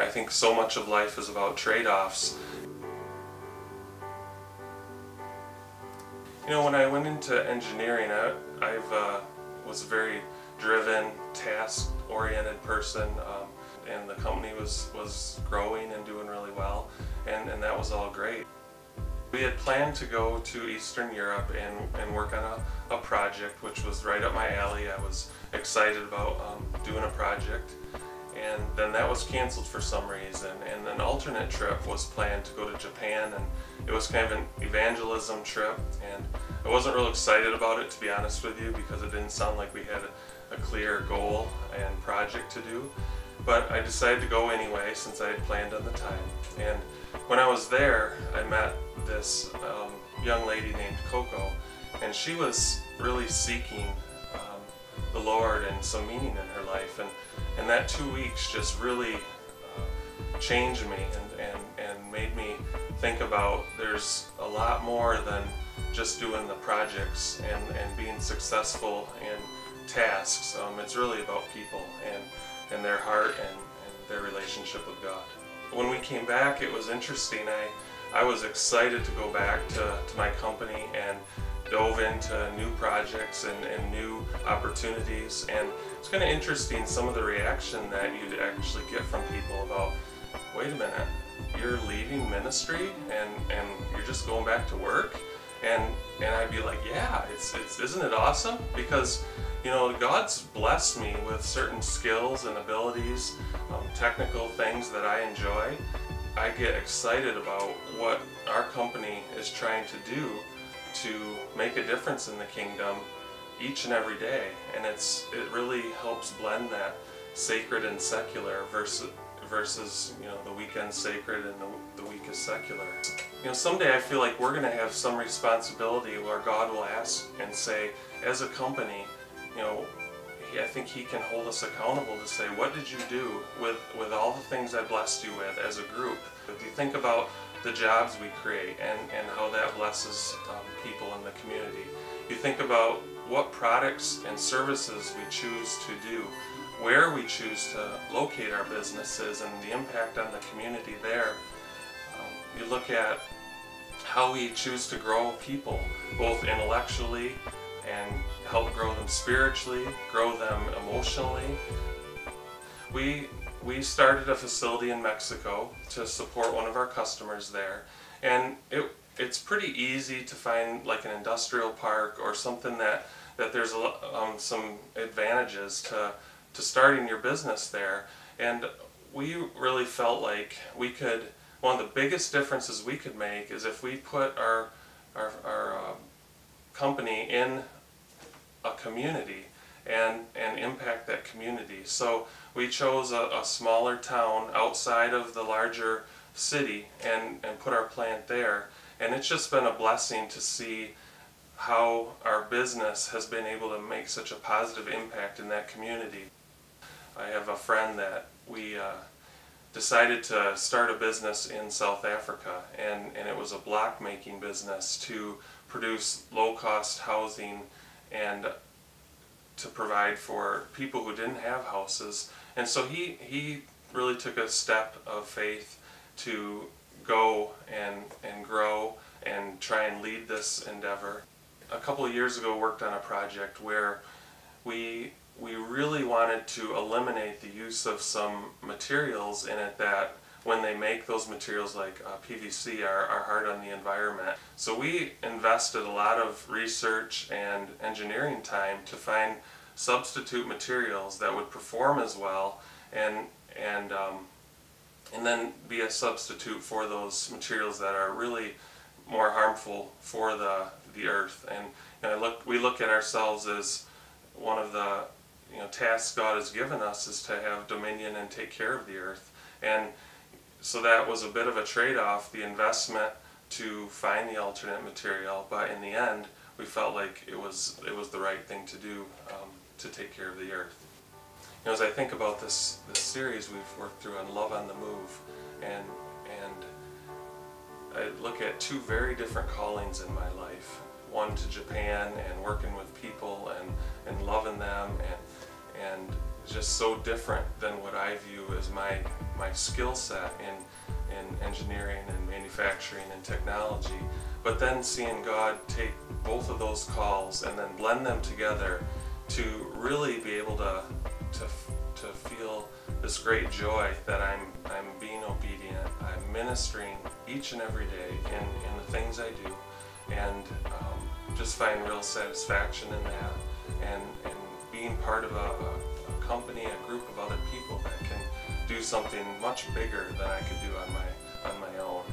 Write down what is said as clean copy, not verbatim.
I think so much of life is about trade-offs. You know, when I went into engineering, I was a very driven, task-oriented person, and the company was growing and doing really well, and that was all great. We had planned to go to Eastern Europe and work on a project which was right up my alley. I was excited about doing a project, and then that was canceled for some reason, and an alternate trip was planned to go to Japan, and it was kind of an evangelism trip, and I wasn't real excited about it, to be honest with you, because it didn't sound like we had a clear goal and project to do. But I decided to go anyway since I had planned on the time. And when I was there, I met this young lady named Coco, and she was really seeking the Lord and some meaning in her life. And that 2 weeks just really changed me and made me think about there's a lot more than just doing the projects and being successful in tasks. It's really about people and their heart and their relationship with God. When we came back, it was interesting. I was excited to go back to my company and dove into new projects and new opportunities, and it's kind of interesting some of the reaction that you'd actually get from people about, wait a minute, you're leaving ministry and you're just going back to work? And I'd be like, yeah, isn't it awesome? Because, you know, God's blessed me with certain skills and abilities, technical things that I enjoy. I get excited about what our company is trying to do to make a difference in the kingdom each and every day, and it really helps blend that sacred and secular versus you know, the weekend sacred and the week is secular. You know, someday I feel like we're going to have some responsibility where God will ask and say, as a company, you know, I think He can hold us accountable to say, what did you do with all the things I blessed you with as a group? If you think about the jobs we create and how that blesses people in the community, you think about what products and services we choose to do, where we choose to locate our businesses and the impact on the community there. You look at how we choose to grow people, both intellectually and help grow them spiritually, grow them emotionally. We started a facility in Mexico to support one of our customers there, and it's pretty easy to find like an industrial park or something that there's some advantages to starting your business there. And we really felt like one of the biggest differences we could make is if we put our company in a community and impact that community. So we chose a smaller town outside of the larger city and put our plant there. And it's just been a blessing to see how our business has been able to make such a positive impact in that community. I have a friend that we decided to start a business in South Africa, and it was a block making business to produce low-cost housing and to provide for people who didn't have houses. And so he really took a step of faith to go and grow and try and lead this endeavor. A couple of years ago worked on a project where we really wanted to eliminate the use of some materials in it that when they make those materials like PVC are hard on the environment. So we invested a lot of research and engineering time to find substitute materials that would perform as well and then be a substitute for those materials that are really more harmful for the earth. And we look at ourselves as one of the tasks God has given us is to have dominion and take care of the earth. And so that was a bit of a trade-off, the investment to find the alternate material, but in the end we felt like it was the right thing to do to take care of the earth. You know, as I think about this series we've worked through on Love on the Move, and I look at two very different callings in my life. One to Japan and working with people and loving them and just so different than what I view as my my skill set in engineering and manufacturing and technology, but then seeing God take both of those calls and then blend them together to really be able to feel this great joy that I'm being obedient, I'm ministering each and every day in the things I do, and just find real satisfaction in that, and being part of a company, a group of other people that can do something much bigger than I could do on my own.